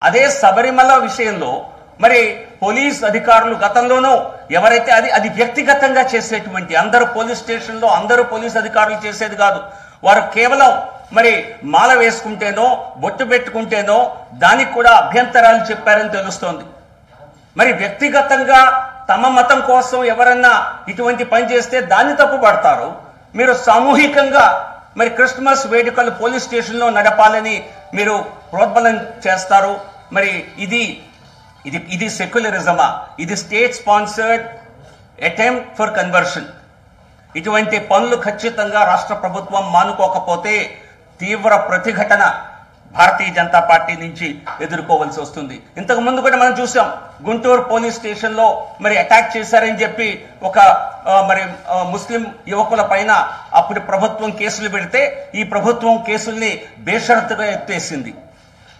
అదే శబరిమల విషయంలో మరి పోలీస్ అధికారులు గతంలోనూ ఎవరైతే అది వ్యక్తిగతంగా చేసేటువంటి అందరూ పోలీస్ స్టేషన్లో అందరూ పోలీస్ అధికారులు చేసేది కాదు. వారు కేవలం మరి మాల వేసుకుంటేనో బొట్టు పెట్టుకుంటేనో దానికి కూడా అభ్యంతరాలు చెప్పారని తెలుస్తోంది. మరి వ్యక్తిగతంగా తమ మతం కోసం ఎవరన్నా ఇటువంటి పని చేస్తే దాన్ని తప్పుపడతారు. మీరు సామూహికంగా మరి క్రిస్మస్ వేడుకలు పోలీస్ స్టేషన్లో నడపాలని మీరు ప్రోద్బలం చేస్తారు. మరి ఇది సెక్యులరిజమా? ఇది state sponsored attempt for conversion. ఇటువంటి పనులు ఖచ్చితంగా రాష్ట్ర ప్రభుత్వం మానుకోకపోతే తీవ్ర ప్రతిఘటన భారతీయ జనతా పార్టీ నుంచి ఎదుర్కోవాల్సి వస్తుంది. ఇంతకు ముందు కూడా మనం చూసాం, గుంటూరు పోలీస్ స్టేషన్లో మరి అటాక్ చేశారని చెప్పి ఒక మరి ముస్లిం యువకుల పైన అప్పుడు ప్రభుత్వం కేసులు పెడితే ఈ ప్రభుత్వం కేసుల్ని బేషరతుగా ఎత్తేసింది.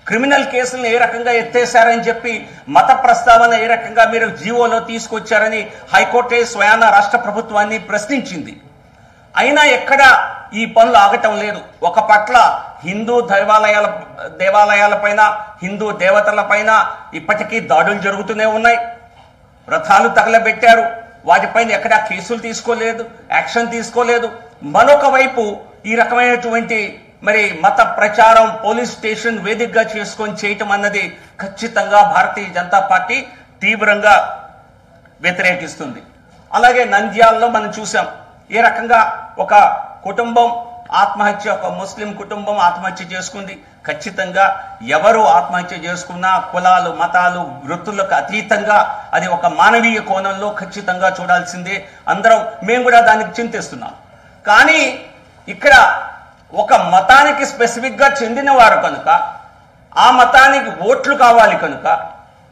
క్రిమినల్ కేసులను ఏ రకంగా ఎత్తేశారని చెప్పి మత ప్రస్తావన ఏ రకంగా మీరు జీవోలో తీసుకొచ్చారని హైకోర్టే స్వయాన రాష్ట్ర ప్రభుత్వాన్ని ప్రశ్నించింది. అయినా ఎక్కడ ఈ పనులు ఆగటం లేదు. ఒక పట్ల హిందూ దేవాలయాలపైన హిందూ దేవతల పైన ఇప్పటికీ దాడులు జరుగుతూనే ఉన్నాయి. రథాలు తగలబెట్టారు, వాటిపైన ఎక్కడా కేసులు తీసుకోలేదు, యాక్షన్ తీసుకోలేదు. మరొక వైపు ఈ రకమైనటువంటి మరి మత ప్రచారం పోలీస్ స్టేషన్ వేదికగా చేసుకొని చేయటం అన్నది ఖచ్చితంగా భారతీయ జనతా పార్టీ తీవ్రంగా వ్యతిరేకిస్తుంది. అలాగే నంద్యాలలో మనం చూసాం ఏ రకంగా ఒక కుటుంబం ఆత్మహత్య, ఒక ముస్లిం కుటుంబం ఆత్మహత్య చేసుకుంది. ఖచ్చితంగా ఎవరు ఆత్మహత్య చేసుకున్నా కులాలు మతాలు వృత్తులకు అతీతంగా అది ఒక మానవీయ కోణంలో ఖచ్చితంగా చూడాల్సిందే. మేము కూడా దానికి చింతిస్తున్నాం. కానీ ఇక్కడ ఒక మతానికి స్పెసిఫిక్ గా చెందిన వారు కనుక ఆ మతానికి ఓట్లు కావాలి కనుక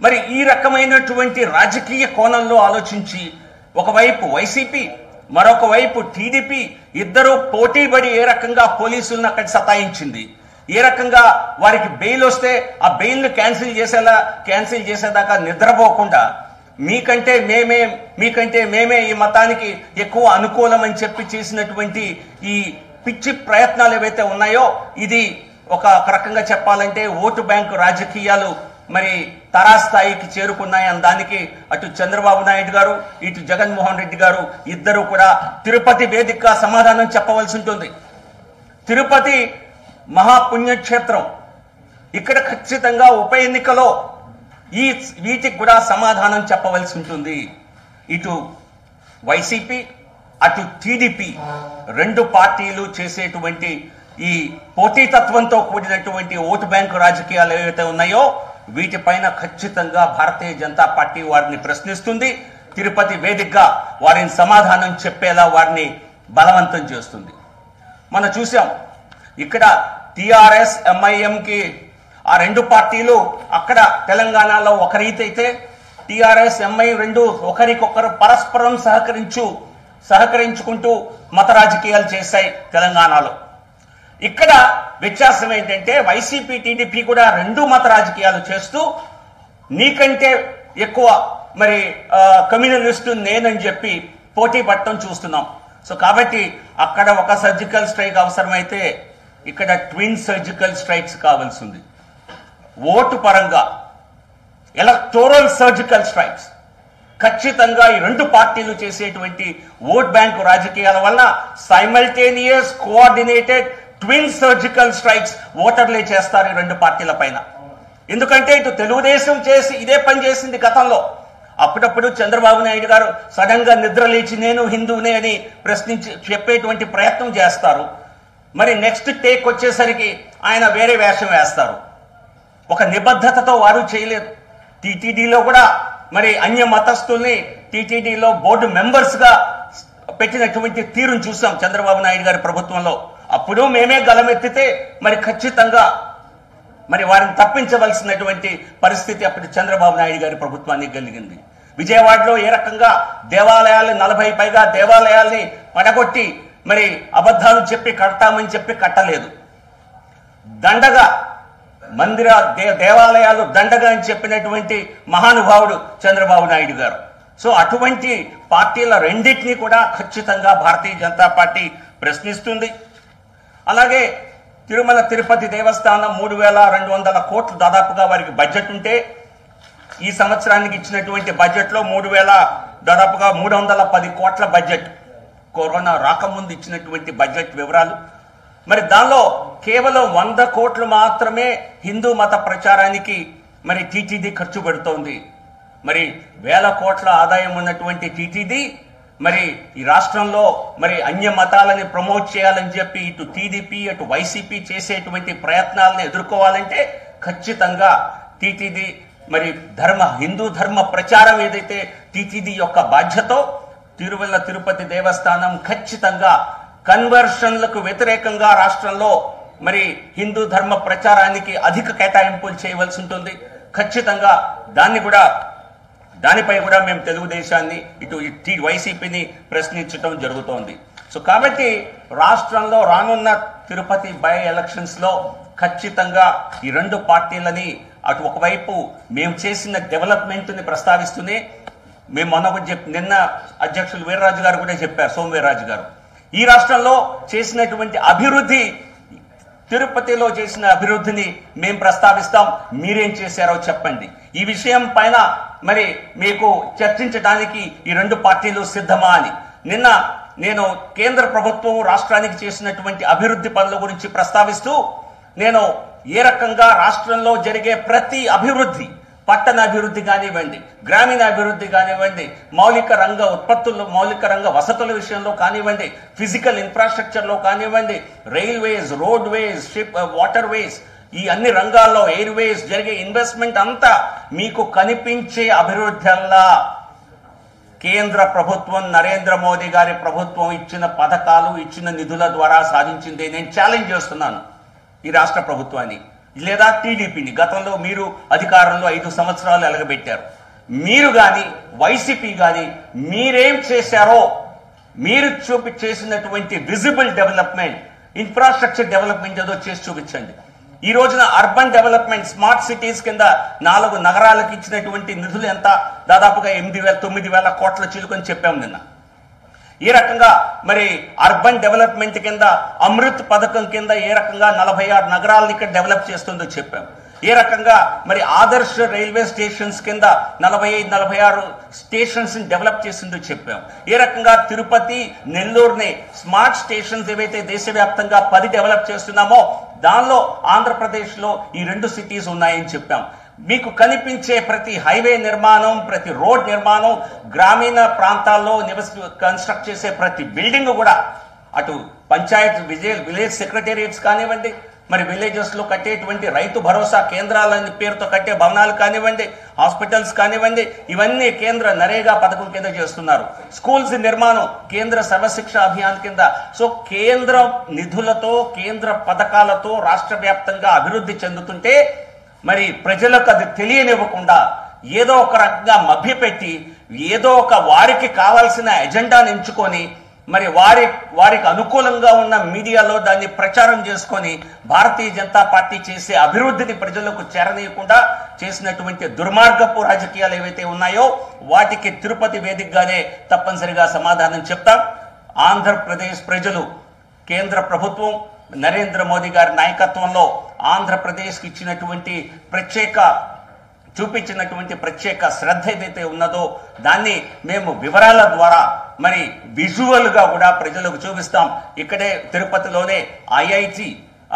మరి ఈ రకమైనటువంటి రాజకీయ కోణంలో ఆలోచించి ఒకవైపు వైసీపీ మరొక వైపు టీడీపీ ఇద్దరు పోటీపడి ఏ రకంగా పోలీసులను అక్కడ సతాయించింది, ఏ రకంగా వారికి బెయిల్ వస్తే ఆ బెయిల్ను క్యాన్సిల్ చేసేదాకా నిద్రపోకుండా మీకంటే మేమే ఈ మతానికి ఎక్కువ అనుకూలం అని చెప్పి చేసినటువంటి ఈ పిచ్చి ప్రయత్నాలు ఏవైతే ఉన్నాయో ఇది ఒక రకంగా చెప్పాలంటే ఓటు బ్యాంకు రాజకీయాలు మరి తారాస్థాయికి చేరుకున్నాయని దానికి అటు చంద్రబాబు నాయుడు గారు ఇటు జగన్మోహన్ రెడ్డి గారు ఇద్దరు కూడా తిరుపతి వేదికగా సమాధానం చెప్పవలసి ఉంటుంది. తిరుపతి మహాపుణ్యక్షేత్రం, ఇక్కడ ఖచ్చితంగా ఉప ఎన్నికలో వీటికి కూడా సమాధానం చెప్పవలసి ఉంటుంది. ఇటు వైసీపీ అటు టీడీపీ రెండు పార్టీలు చేసేటువంటి ఈ పోటీతత్వంతో కూడినటువంటి ఓటు బ్యాంకు రాజకీయాలు ఏవైతే ఉన్నాయో వీటిపైన ఖచ్చితంగా భారతీయ జనతా పార్టీ వారిని ప్రశ్నిస్తుంది. తిరుపతి వేదికగా వారిని సమాధానం చెప్పేలా వారిని బలవంతం చేస్తుంది. మనం చూసాం ఇక్కడ టిఆర్ఎస్ ఎంఐఎంకి ఆ రెండు పార్టీలు అక్కడ తెలంగాణలో ఒక రీతి అయితే టిఆర్ఎస్ ఎంఐ రెండు ఒకరికొకరు పరస్పరం సహకరించుకుంటూ మత రాజకీయాలు చేశాయి తెలంగాణలో. ఇక్కడ వ్యత్యాసం ఏంటంటే వైసీపీ టీడీపీ కూడా రెండు మత రాజకీయాలు చేస్తూ నీకంటే ఎక్కువ మరి కమ్యూనలిస్టు నేనని చెప్పి పోటీ పట్టడం చూస్తున్నాం. సో కాబట్టి అక్కడ ఒక సర్జికల్ స్ట్రైక్ అవసరమైతే ఇక్కడ ట్విన్ సర్జికల్ స్ట్రైక్స్ కావాల్సి ఉంది. ఓటు పరంగా ఎలక్టోరల్ సర్జికల్ స్ట్రైక్స్ ఖచ్చితంగా ఈ రెండు పార్టీలు చేసేటువంటి ఓట్ బ్యాంకు రాజకీయాల వల్ల simultaneous coordinated twin surgical strikes ఓటర్లే చేస్తారు ఈ రెండు పార్టీల పైన. ఎందుకంటే ఇటు తెలుగుదేశం చేసి ఇదే పని చేసింది గతంలో. అప్పుడప్పుడు చంద్రబాబు నాయుడు గారు సడన్ గా నిద్ర లేచి నేను హిందువునే అని ప్రశ్నించి చెప్పేటువంటి ప్రయత్నం చేస్తారు. మరి నెక్స్ట్ టేక్ వచ్చేసరికి ఆయన వేరే వేషం వేస్తారు. ఒక నిబద్ధతతో వారు చేయలేదు. టీటీడీలో కూడా మరి అన్య మతస్థుల్ని టీటీడీలో బోర్డు మెంబర్స్ గా పెట్టినటువంటి తీరును చూసాం చంద్రబాబు నాయుడు గారి ప్రభుత్వంలో. అప్పుడు మేమే గలమెత్తితే మరి ఖచ్చితంగా మరి వారిని తప్పించవలసినటువంటి పరిస్థితి అప్పుడు చంద్రబాబు నాయుడు గారి ప్రభుత్వానికి కలిగింది. విజయవాడలో ఏ రకంగా దేవాలయాలు 40 పైగా దేవాలయాల్ని పడగొట్టి మరి అబద్ధాలు చెప్పి కడతామని చెప్పి కట్టలేదు. దండగా దేవాలయాలు దండగా అని చెప్పినటువంటి మహానుభావుడు చంద్రబాబు నాయుడు గారు. సో అటువంటి పార్టీల రెండింటినీ కూడా ఖచ్చితంగా భారతీయ జనతా పార్టీ ప్రశ్నిస్తుంది. అలాగే తిరుమల తిరుపతి దేవస్థానం 3,200 కోట్లు దాదాపుగా వారికి బడ్జెట్ ఉంటే ఈ సంవత్సరానికి ఇచ్చినటువంటి బడ్జెట్లో దాదాపుగా 310 కోట్ల బడ్జెట్. కరోనా రాకముందు ఇచ్చినటువంటి బడ్జెట్ వివరాలు. మరి దానిలో కేవలం 100 కోట్లు మాత్రమే హిందూ మత ప్రచారానికి మరి టీటీడీ ఖర్చు పెడుతోంది. మరి 1000 కోట్ల ఆదాయం ఉన్నటువంటి టీటీడీ మరి ఈ రాష్ట్రంలో మరి అన్య మతాలని ప్రమోట్ చేయాలని చెప్పి ఇటు టీడీపీ అటు వైసీపీ చేసేటువంటి ప్రయత్నాలను ఎదుర్కోవాలంటే ఖచ్చితంగా టీటీడీ మరి హిందూ ధర్మ ప్రచారం ఏదైతే టీటీడీ యొక్క బాధ్యతో తిరుమల తిరుపతి దేవస్థానం ఖచ్చితంగా కన్వర్షన్లకు వ్యతిరేకంగా రాష్ట్రంలో మరి హిందూ ధర్మ ప్రచారానికి అధిక కేటాయింపులు చేయవలసి ఉంటుంది. ఖచ్చితంగా దానిపై కూడా మేము తెలుగుదేశాన్ని ఇటు వైసీపీని ప్రశ్నించడం జరుగుతోంది. సో కాబట్టి రాష్ట్రంలో రానున్న తిరుపతి బై ఎలక్షన్స్ లో ఖచ్చితంగా ఈ రెండు పార్టీలని అటు ఒకవైపు మేము చేసిన డెవలప్మెంట్ ని ప్రస్తావిస్తూనే మేము నిన్న అధ్యక్షులు వీర్రాజు గారు కూడా చెప్పారు, సోము వీర్రాజు గారు, ఈ రాష్ట్రంలో చేసినటువంటి అభివృద్ధి, తిరుపతిలో చేసిన అభివృద్ధిని మేము ప్రస్తావిస్తాం, మీరేం చేశారో చెప్పండి. ఈ విషయం పైన మరి మీకు చర్చించడానికి ఈ రెండు పార్టీలు సిద్ధమా అని నిన్న నేను కేంద్ర ప్రభుత్వం రాష్ట్రానికి చేసినటువంటి అభివృద్ధి పనుల గురించి ప్రస్తావిస్తూ నేను ఏ రకంగా రాష్ట్రంలో జరిగే ప్రతి అభివృద్ధి, పట్టణ అభివృద్ధి కానివ్వండి, గ్రామీణ అభివృద్ధి కానివ్వండి, మౌలిక రంగ ఉత్పత్తులు, మౌలిక రంగ వసతుల విషయంలో కానివ్వండి, ఫిజికల్ ఇన్ఫ్రాస్ట్రక్చర్ లో కానివ్వండి, రైల్వేస్, రోడ్ వేస్, వాటర్ వేస్, ఈ అన్ని రంగాల్లో ఎయిర్వేస్ జరిగే ఇన్వెస్ట్మెంట్ అంతా మీకు కనిపించే అభివృద్ధి కేంద్ర ప్రభుత్వం, నరేంద్ర మోదీ గారి ప్రభుత్వం ఇచ్చిన పథకాలు, ఇచ్చిన నిధుల ద్వారా సాధించింది. నేను ఛాలెంజ్ చేస్తున్నాను ఈ రాష్ట్ర ప్రభుత్వాన్ని లేదా టీడీపీని. గతంలో మీరు అధికారంలో 5 సంవత్సరాలు ఎలగబెట్టారు. మీరు గాని వైసీపీ గాని మీరేం చేశారో, మీరు చేసినటువంటి విజిబుల్ డెవలప్మెంట్, ఇన్ఫ్రాస్ట్రక్చర్ డెవలప్మెంట్ ఏదో చేసి చూపించండి. ఈ రోజున అర్బన్ డెవలప్మెంట్, స్మార్ట్ సిటీస్ కింద 4 నగరాలకు ఇచ్చినటువంటి నిధులు ఎంత? దాదాపుగా 8,000-9,000 కోట్ల చిలుకని చెప్పాము నిన్న. ఈ రకంగా మరి అర్బన్ డెవలప్మెంట్ కింద అమృత్ పథకం కింద ఏ రకంగా 46 నగరాలను ఇక్కడ డెవలప్ చేస్తుందో చెప్పాం. ఏ రకంగా మరి ఆదర్శ రైల్వే స్టేషన్స్ కింద 45-46 స్టేషన్స్ డెవలప్ చేసిందో చెప్పాం. ఏ రకంగా తిరుపతి, నెల్లూరుని స్మార్ట్ స్టేషన్స్ ఏవైతే దేశవ్యాప్తంగా 10 డెవలప్ చేస్తున్నామో దానిలో ఆంధ్రప్రదేశ్ లో ఈ 2 సిటీస్ ఉన్నాయని చెప్పాం. మీకు కనిపించే ప్రతి హైవే నిర్మాణం, ప్రతి రోడ్ నిర్మాణం, గ్రామీణ ప్రాంతాల్లో కన్స్ట్రక్ట్ చేసే ప్రతి బిల్డింగ్ కూడా, అటు పంచాయత్ విలేజ్ సెక్రటేరియట్స్ కానివ్వండి, మరి విలేజెస్ లో కట్టేటువంటి రైతు భరోసా కేంద్రాలని పేరుతో కట్టే భవనాలు కానివ్వండి, హాస్పిటల్స్ కానివ్వండి, ఇవన్నీ కేంద్ర నరేగా పథకం కింద చేస్తున్నారు. స్కూల్స్ నిర్మాణం కేంద్ర సర్వశిక్ష అభియాన్ కింద. సో కేంద్ర నిధులతో, కేంద్ర పథకాలతో రాష్ట్ర వ్యాప్తంగా అభివృద్ధి చెందుతుంటే మరి ప్రజలకు అది తెలియనివ్వకుండా ఏదో ఒక రకంగా మభ్యపెట్టి ఏదో ఒక వారికి కావాల్సిన ఎజెండాను ఎంచుకొని మరి వారికి అనుకూలంగా ఉన్న మీడియాలో దాన్ని ప్రచారం చేసుకొని భారతీయ జనతా పార్టీ చేసే అభివృద్ధిని ప్రజలకు చేరనీయకుండా చేసినటువంటి దుర్మార్గపు రాజకీయాలు ఏవైతే ఉన్నాయో వాటికి తిరుపతి వేదికగానే తప్పనిసరిగా సమాధానం చెప్తాం. ఆంధ్రప్రదేశ్ ప్రజలు, కేంద్ర ప్రభుత్వం, నరేంద్ర మోదీ గారి నాయకత్వంలో ఆంధ్రప్రదేశ్కి చూపించినటువంటి ప్రత్యేక శ్రద్ధ ఏదైతే ఉన్నదో దాన్ని మేము వివరాల ద్వారా మరి విజువల్ గా కూడా ప్రజలకు చూపిస్తాం. ఇక్కడే తిరుపతిలోనే ఐఐటి,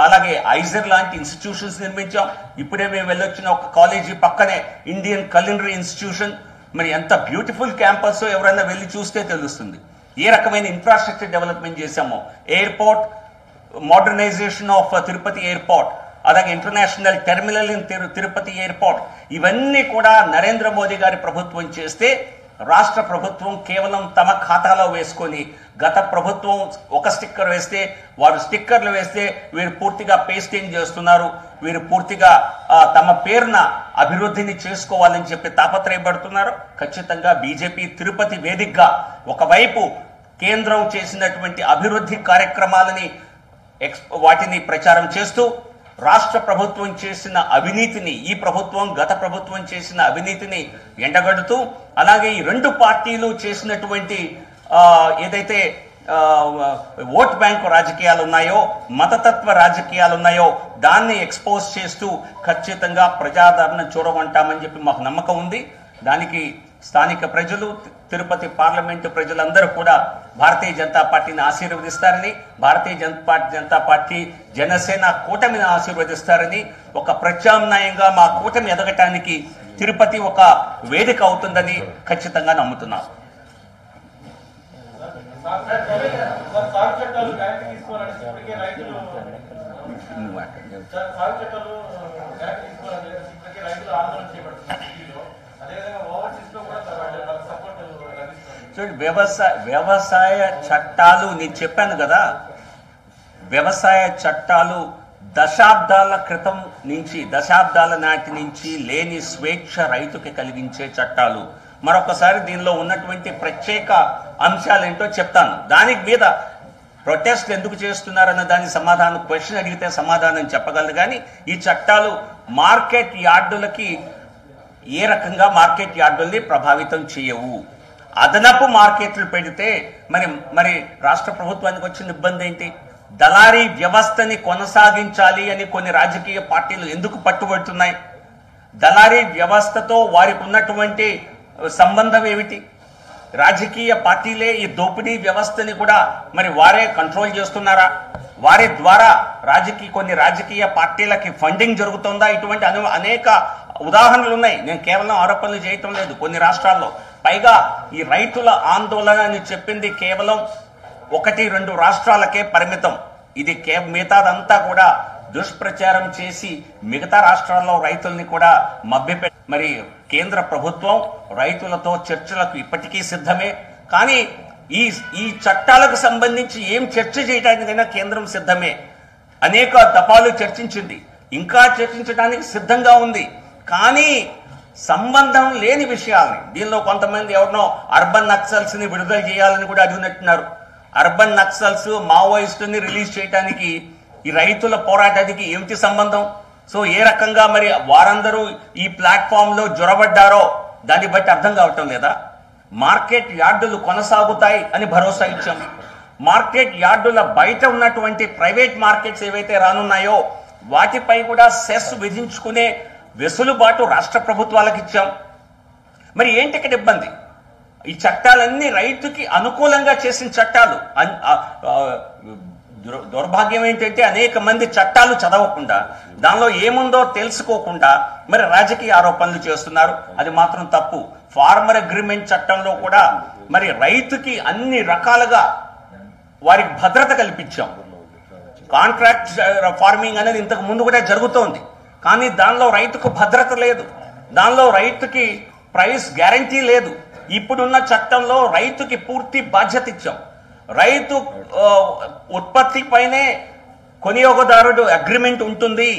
అలాగే ఐజర్ లాంటి ఇన్స్టిట్యూషన్స్ నిర్మించాం. ఇప్పుడే మేము వెళ్ళొచ్చిన ఒక కాలేజీ పక్కనే ఇండియన్ culinary ఇన్స్టిట్యూషన్. మరి ఎంత బ్యూటిఫుల్ క్యాంపస్, ఎవరైనా వెళ్ళి చూస్తే తెలుస్తుంది. ఏ రకమైన ఇన్ఫ్రాస్ట్రక్చర్ డెవలప్మెంట్ చేశామో, airport, modernization of Tirupati airport, అలాగే international terminal in Tirupati airport, ఇవన్నీ కూడా నరేంద్ర మోదీ గారి ప్రభుత్వం చేస్తే రాష్ట్ర ప్రభుత్వం కేవలం తమ ఖాతాలో వేసుకొని, గత ప్రభుత్వం ఒక స్టిక్కర్ వేస్తే, వారు స్టిక్కర్లు వేస్తే వీరు పూర్తిగా పేస్టింగ్ చేస్తున్నారు, వీరు పూర్తిగా తమ పేరున అభివృద్ధిని చేసుకోవాలని చెప్పి తాపత్రయపడుతున్నారు. ఖచ్చితంగా బీజేపీ తిరుపతి వేదికగా ఒకవైపు కేంద్రం చేసినటువంటి అభివృద్ధి కార్యక్రమాలని వాటిని ప్రచారం చేస్తూ, రాష్ట్ర ప్రభుత్వం చేసిన అవినీతిని, ఈ ప్రభుత్వం గత ప్రభుత్వం చేసిన అవినీతిని ఎండగడుతూ, అలాగే ఈ రెండు పార్టీలు చేసినటువంటి ఏదైతే ఓట్ బ్యాంకు రాజకీయాలు ఉన్నాయో, మతతత్వ రాజకీయాలు ఉన్నాయో దాన్ని ఎక్స్పోజ్ చేస్తూ ఖచ్చితంగా ప్రజాదరణ చూడమంటామని చెప్పి మాకు నమ్మకం ఉంది. దానికి స్థానిక ప్రజలు, తిరుపతి పార్లమెంటు ప్రజలందరూ కూడా భారతీయ జనతా పార్టీని ఆశీర్వదిస్తారని, భారతీయ జనతా పార్టీ జనసేన కూటమిని ఆశీర్వదిస్తారని, ఒక ప్రత్యామ్నాయంగా మా కూటమి ఎదగటానికి తిరుపతి ఒక వేదిక అవుతుందని ఖచ్చితంగా నమ్ముతున్నాం. వ్యవసాయ చట్టాలు నేను చెప్పాను కదా, వ్యవసాయ చట్టాలు దశాబ్దాల క్రితం నుంచి, దశాబ్దాల నాటి నుంచి లేని స్వేచ్ఛ రైతుకి కలిగించే చట్టాలు. మరొకసారి దీనిలో ఉన్నటువంటి ప్రత్యేక అంశాలేంటో చెప్తాను. దానికి మీద ప్రొటెస్ట్ ఎందుకు చేస్తున్నారన్న దాని సమాధానం, క్వశ్చన్ అడిగితే సమాధానం చెప్పగలరు. కానీ ఈ చట్టాలు మార్కెట్ యార్డులకి ఏ రకంగా మార్కెట్ యార్డుల్ని ప్రభావితం చేయవు. అదనపు మార్కెట్లు పెడితే మరి రాష్ట్ర ప్రభుత్వానికి వచ్చిన ఇబ్బంది ఏంటి? దళారీ వ్యవస్థని కొనసాగించాలి అని కొన్ని రాజకీయ పార్టీలు ఎందుకు పట్టుబడుతున్నాయి? దళారీ వ్యవస్థతో వారికి ఉన్నటువంటి సంబంధం ఏమిటి? రాజకీయ పార్టీలే ఈ దోపిడీ వ్యవస్థని కూడా మరి వారే కంట్రోల్ చేస్తున్నారా? వారి ద్వారా కొన్ని రాజకీయ పార్టీలకి ఫండింగ్ జరుగుతుందా? ఇటువంటి అనేక ఉదాహరణలు ఉన్నాయి. నేను కేవలం ఆరోపణలు చేయటం లేదు. కొన్ని రాష్ట్రాల్లో పైగా ఈ రైతుల ఆందోళన అని చెప్పింది కేవలం 1-2 రాష్ట్రాలకే పరిమితం. ఇది మిగతాదంతా కూడా దుష్ప్రచారం చేసి మిగతా రాష్ట్రాల్లో రైతుల్ని కూడా మభ్యపెట్టి, మరి కేంద్ర ప్రభుత్వం రైతులతో చర్చలకు ఇప్పటికీ సిద్ధమే. కానీ ఈ చట్టాలకు సంబంధించి ఏం చర్చ చేయడానికైనా కేంద్రం సిద్ధమే. అనేక దఫాలు చర్చించింది, ఇంకా చర్చించడానికి సిద్ధంగా ఉంది. కానీ సంబంధం లేని విషయాల్ని, దీనిలో కొంతమంది ఎవరినో అర్బన్ నక్సల్స్ ని విడుదల చేయాలని కూడా అడిగినట్టున్నారు. అర్బన్ నక్సల్స్, మావోయిస్టుని రిలీజ్ చేయడానికి ఈ రైతుల పోరాటానికి ఏమిటి సంబంధం? సో ఏ రకంగా మరి వారందరూ ఈ ప్లాట్ఫామ్ లో జొరబడ్డారో దాన్ని బట్టి అర్థం కావటం లేదా? మార్కెట్ యార్డులు కొనసాగుతాయి అని భరోసా ఇచ్చాం. మార్కెట్ యార్డుల బయట ఉన్నటువంటి ప్రైవేట్ మార్కెట్స్ ఏవైతే రానున్నాయో వాటిపై కూడా సెస్ విధించుకునే వెసులుబాటు రాష్ట్ర ప్రభుత్వాలకు ఇచ్చాం. మరి ఏంటి ఇక్కడ ఇబ్బంది? ఈ చట్టాలన్నీ రైతుకి అనుకూలంగా చేసిన చట్టాలు. దౌర్భాగ్యం ఏంటంటే అనేక మంది చట్టాలు చదవకుండా, దానిలో ఏముందో తెలుసుకోకుండా మరి రాజకీయ ఆరోపణలు చేస్తున్నారు. అది మాత్రం తప్పు. ఫార్మర్ అగ్రిమెంట్ చట్టంలో కూడా మరి రైతుకి అన్ని రకాలుగా వారికి భద్రత కల్పించాం. కాంట్రాక్ట్ ఫార్మింగ్ అనేది ఇంతకు ముందు కూడా జరుగుతోంది. కానీ దానిలో రైతుకు భద్రత లేదు, దానిలో రైతుకి ప్రైస్ గ్యారంటీ లేదు. ఇప్పుడున్న చట్టంలో రైతుకి పూర్తి బాధ్యత ఇచ్చాం. రైతు ఉత్పత్తి పైనే కొనియోగదారుడు అగ్రిమెంట్ ఉంటుంది.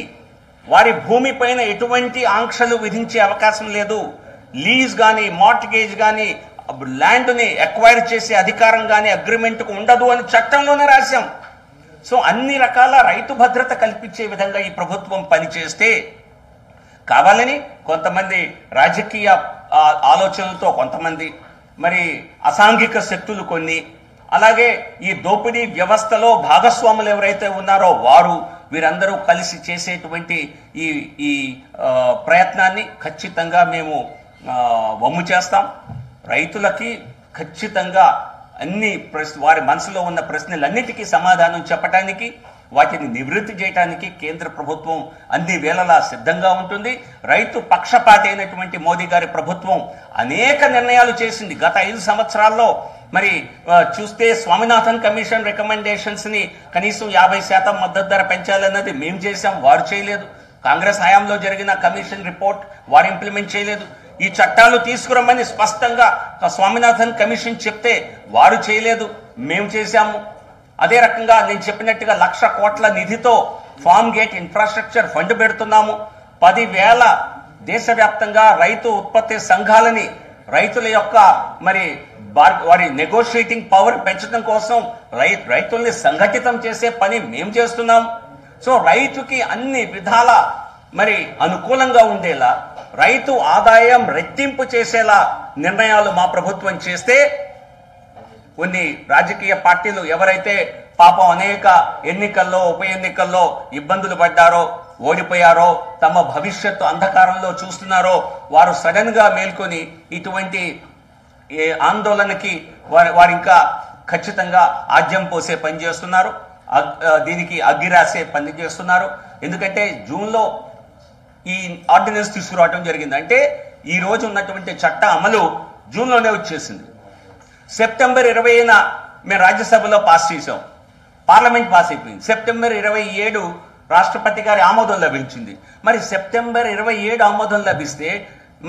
వారి భూమి పైన ఎటువంటి ఆంక్షలు విధించే అవకాశం లేదు. లీజ్ కానీ, మార్ట్గేజ్ కానీ, ల్యాండ్ని ఎక్వైర్ చేసే అధికారం కానీ అగ్రిమెంట్కు ఉండదు అని చట్టంలోనే రాశాం. సో అన్ని రకాల రైతు భద్రత కల్పించే విధంగా ఈ ప్రభుత్వం పనిచేస్తే, కావాలని కొంతమంది రాజకీయ ఆలోచనలతో కొంతమంది, మరి అసాంఘిక శక్తులు కొన్ని, అలాగే ఈ దోపిడీ వ్యవస్థలో భాగస్వాములు ఎవరైతే ఉన్నారో వారు, వీరందరూ కలిసి చేసేటువంటి ఈ ప్రయత్నాన్ని ఖచ్చితంగా మేము వమ్ము చేస్తాం. రైతులకి ఖచ్చితంగా వారి మనసులో ఉన్న ప్రశ్నలన్నిటికీ సమాధానం చెప్పడానికి, వాటిని నివృత్తి చేయడానికి కేంద్ర ప్రభుత్వం అన్ని వేళలా సిద్ధంగా ఉంటుంది. రైతు పక్షపాతి అయినటువంటి మోదీ గారి ప్రభుత్వం అనేక నిర్ణయాలు చేసింది. గత 5 సంవత్సరాల్లో మరి చూస్తే స్వామినాథన్ కమిషన్ రికమెండేషన్స్ ని కనీసం 50% మద్దతు ధర పెంచాలన్నది మేము చేశాం, వారు చేయలేదు. కాంగ్రెస్ హయాంలో జరిగిన కమిషన్ రిపోర్ట్ వారు ఇంప్లిమెంట్ చేయలేదు. ఈ చట్టాలు తీసుకురమ్మని స్పష్టంగా స్వామినాథన్ కమిషన్ చెప్తే వారు చేయలేదు, మేము చేశాము. అదే రకంగా నేను చెప్పినట్టుగా 1,00,000 కోట్ల నిధితో ఫార్మ్ గేట్ ఇన్ఫ్రాస్ట్రక్చర్ ఫండ్ పెడుతున్నాము. 10,000 దేశవ్యాప్తంగా రైతు ఉత్పత్తి సంఘాలని రైతుల యొక్క మరి వారి నెగోషియేటింగ్ పవర్ పెంచడం కోసం రైతుల్ని సంఘటితం చేసే పని మేము చేస్తున్నాం. సో రైతుకి అన్ని విధాల మరి అనుకూలంగా ఉండేలా, రైతు ఆదాయం రెట్టింపు చేసేలా నిర్ణయాలు మా ప్రభుత్వం చేస్తే కొన్ని రాజకీయ పార్టీలు ఎవరైతే పాపం అనేక ఎన్నికల్లో ఉప ఎన్నికల్లో ఇబ్బందులు పడ్డారో, ఓడిపోయారో, తమ భవిష్యత్తు అంధకారంలో చూస్తున్నారో వారు సడన్ గా మేల్కొని ఇటువంటి ఆందోళనకి వారు ఇంకా ఖచ్చితంగా ఆజ్యం పోసే పని చేస్తున్నారు, దీనికి అగ్గి రాసే పని చేస్తున్నారు. ఎందుకంటే జూన్లో ఈ ఆర్డినెన్స్ తీసుకురావడం జరిగింది. అంటే ఈ రోజు ఉన్నటువంటి చట్ట అమలు జూన్లోనే వచ్చేసింది. సెప్టెంబర్ 20న మేము రాజ్యసభలో పాస్ చేసాం, పార్లమెంట్ పాస్ అయిపోయింది. సెప్టెంబర్ 27 రాష్ట్రపతి గారి ఆమోదం లభించింది. మరి సెప్టెంబర్ 27 ఆమోదం లభిస్తే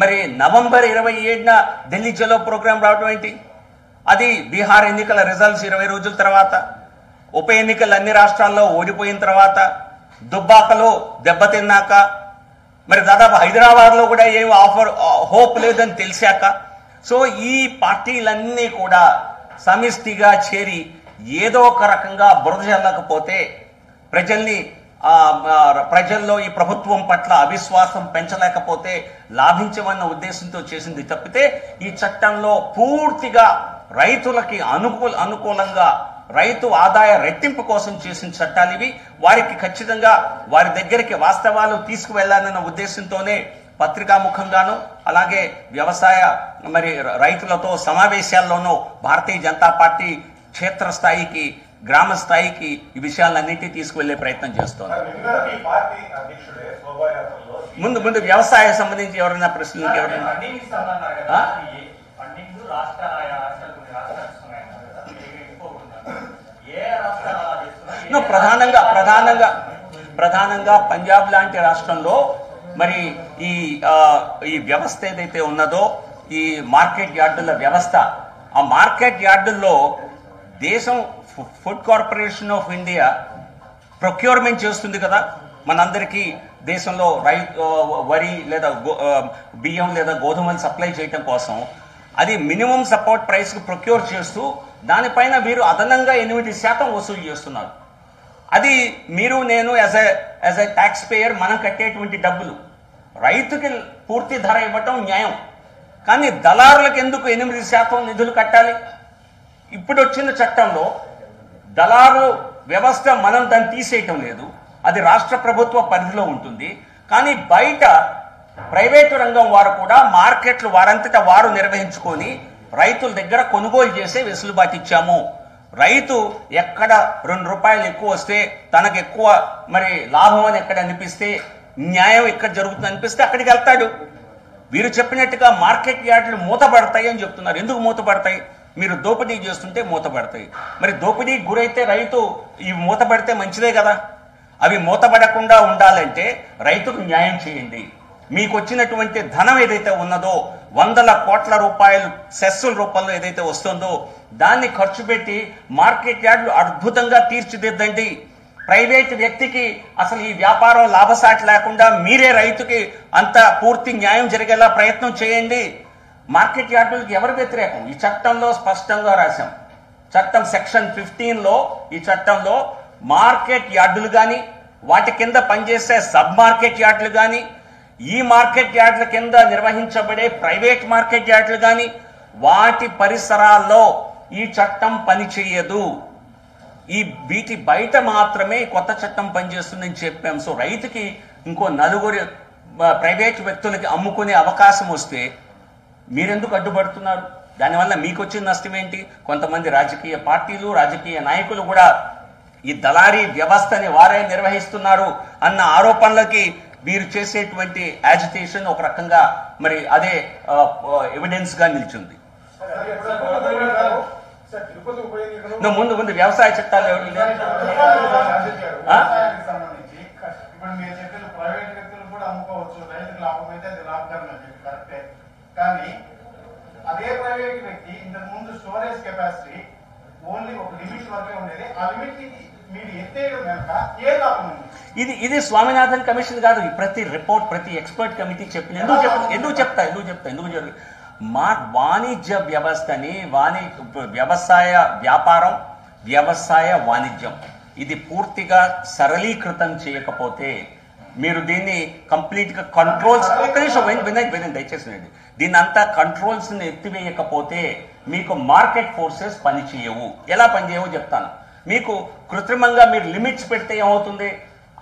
మరి నవంబర్ 27న ఢిల్లీ చలో ప్రోగ్రాం రావడం ఏంటి? అది బీహార్ ఎన్నికల రిజల్ట్స్ 20 రోజుల తర్వాత, ఉప ఎన్నికలు అన్ని రాష్ట్రాల్లో ఓడిపోయిన తర్వాత, దుబ్బాకలో దెబ్బతిన్నాక, మరి దాదాపు హైదరాబాద్లో కూడా ఏం హోప్ లేదని తెలిసాక, సో ఈ పార్టీలన్నీ కూడా సమిష్టిగా చేరి ఏదో ఒక రకంగా బురద చల్లకపోతే ప్రజల్లో ఈ ప్రభుత్వం పట్ల అవిశ్వాసం పెంచలేకపోతే లాభించమన్న ఉద్దేశంతో చేసింది తప్పితే ఈ చట్టంలో పూర్తిగా రైతులకి అనుకూలంగా రైతు ఆదాయ రెట్టింపు కోసం చేసిన చట్టాలు ఇవి. వారికి ఖచ్చితంగా వారి దగ్గరికి వాస్తవాలు తీసుకువెళ్లాలన్న ఉద్దేశంతోనే పత్రికాముఖంగాను అలాగే వ్యవసాయ మరి రైతులతో సమావేశాల్లోనూ భారతీయ జనతా పార్టీ క్షేత్రస్థాయికి గ్రామ స్థాయికి ఈ విషయాలన్నింటినీ తీసుకువెళ్లే ప్రయత్నం చేస్తోంది. ముందు వ్యవసాయ సంబంధించి ఎవరైనా ప్రశ్నలు ప్రధానంగా పంజాబ్ లాంటి రాష్ట్రంలో మరి ఈ వ్యవస్థ ఏదైతే ఉన్నదో ఈ మార్కెట్ యార్డుల వ్యవస్థ, ఆ మార్కెట్ యార్డుల్లో దేశం food corporation of India procurement చేస్తుంది కదా మనందరికీ. దేశంలో వరి లేదా బియ్యం లేదా గోధుమలు సప్లై చేయటం కోసం అది మినిమం సపోర్ట్ ప్రైస్కి ప్రొక్యూర్ చేస్తూ దానిపైన వీరు అదనంగా 8% వసూలు చేస్తున్నారు. అది మీరు నేను యాజ్ ఎ ట్యాక్స్ పేయర్ మనం కట్టేటువంటి డబ్బులు. రైతుకి పూర్తి ధర ఇవ్వటం న్యాయం, కానీ దళారులకు ఎందుకు 8% నిధులు కట్టాలి? ఇప్పుడు వచ్చిన చట్టంలో దళారు వ్యవస్థ మనం దాన్ని తీసేయటం లేదు, అది రాష్ట్ర ప్రభుత్వ పరిధిలో ఉంటుంది. కానీ బయట ప్రైవేటు రంగం వారు కూడా మార్కెట్లు వారంతటా వారు నిర్వహించుకొని రైతుల దగ్గర కొనుగోలు చేసే వెసులుబాటు ఇచ్చాము. రైతు ఎక్కడ 2 రూపాయలు ఎక్కువ వస్తే తనకు ఎక్కువ మరి లాభం అని ఎక్కడ అనిపిస్తే, న్యాయం ఎక్కడ జరుగుతుంది అనిపిస్తే అక్కడికి వెళ్తాడు. వీరు చెప్పినట్టుగా మార్కెట్ యార్డులు మూతపడతాయి అని చెప్తున్నారు. ఎందుకు మూతపడతాయి? మీరు దోపిడీ చేస్తుంటే మూతపడతాయి. మరి దోపిడీకి గురైతే రైతు ఇవి మూతపడితే మంచిదే కదా. అవి మూతపడకుండా ఉండాలంటే రైతుకు న్యాయం చేయండి. మీకు వచ్చినటువంటి ధనం ఏదైతే ఉన్నదో 100 కోట్ల రూపాయలు సెస్సుల రూపంలో ఏదైతే వస్తుందో దాన్ని ఖర్చు పెట్టి మార్కెట్ యార్డులు అద్భుతంగా తీర్చిదిద్దండి. ప్రైవేట్ వ్యక్తికి అసలు ఈ వ్యాపారం లాభసాటి లేకుండా మీరే రైతుకి అంత పూర్తి న్యాయం జరిగేలా ప్రయత్నం చేయండి. మార్కెట్ యార్డులకి ఎవరు వ్యతిరేకం? ఈ చట్టంలో స్పష్టంగా రాశాం. చట్టం సెక్షన్ 15లో ఈ చట్టంలో మార్కెట్ యార్డులు కానీ వాటి కింద పనిచేసే సబ్ మార్కెట్ యార్డులు కానీ ఈ మార్కెట్ యార్డుల కింద నిర్వహించబడే ప్రైవేట్ మార్కెట్ యార్డులు కానీ వాటి పరిసరాల్లో ఈ చట్టం పనిచేయదు. వీటి బయట మాత్రమే కొత్త చట్టం పనిచేస్తుందని చెప్పాం. సో రైతుకి ఇంకో 4 ప్రైవేట్ వ్యక్తులకి అమ్ముకునే అవకాశం వస్తే మీరెందుకు అడ్డుపడుతున్నారు? దానివల్ల మీకు వచ్చిన నష్టం ఏంటి? కొంతమంది రాజకీయ పార్టీలు రాజకీయ నాయకులు కూడా ఈ దళారీ వ్యవస్థని వారే నిర్వహిస్తున్నారు అన్న ఆరోపణలకి వీరు చేసేటువంటి యాజిటేషన్ ఒక రకంగా మరి అదే ఎవిడెన్స్ గా నిలిచింది. ముందు వ్యవసాయ చట్టాలు అదే ప్రైవేట్ వ్యక్తి ఇంతకు ముందు స్టోరేజ్ కెపాసిటీ ఓన్లీ ఒక లిమిట్ వరకే ఉండేది. ఆ లిమిట్ మీరు ఎత్తేయడం కనుక ఏ లాభం ఉంది? ఇది స్వామినాథన్ కమిషన్ కాదు. ప్రతి రిపోర్ట్ ప్రతి ఎక్స్పర్ట్ కమిటీ చెప్పింది. ఎందుకు చెప్తా మా వాణిజ్య వ్యవస్థని వ్యవసాయ వ్యాపారం వ్యవసాయ వాణిజ్యం ఇది పూర్తిగా సరళీకృతం చేయకపోతే మీరు దీన్ని కంప్లీట్ గా కంట్రోల్స్ దయచేసి దీన్ని అంతా కంట్రోల్స్ ని ఎత్తివేయకపోతే మీకు మార్కెట్ ఫోర్సెస్ పనిచేయవు. ఎలా పనిచేయవో చెప్తాను. మీకు కృత్రిమంగా మీరు లిమిట్స్ పెడితే ఏమవుతుంది,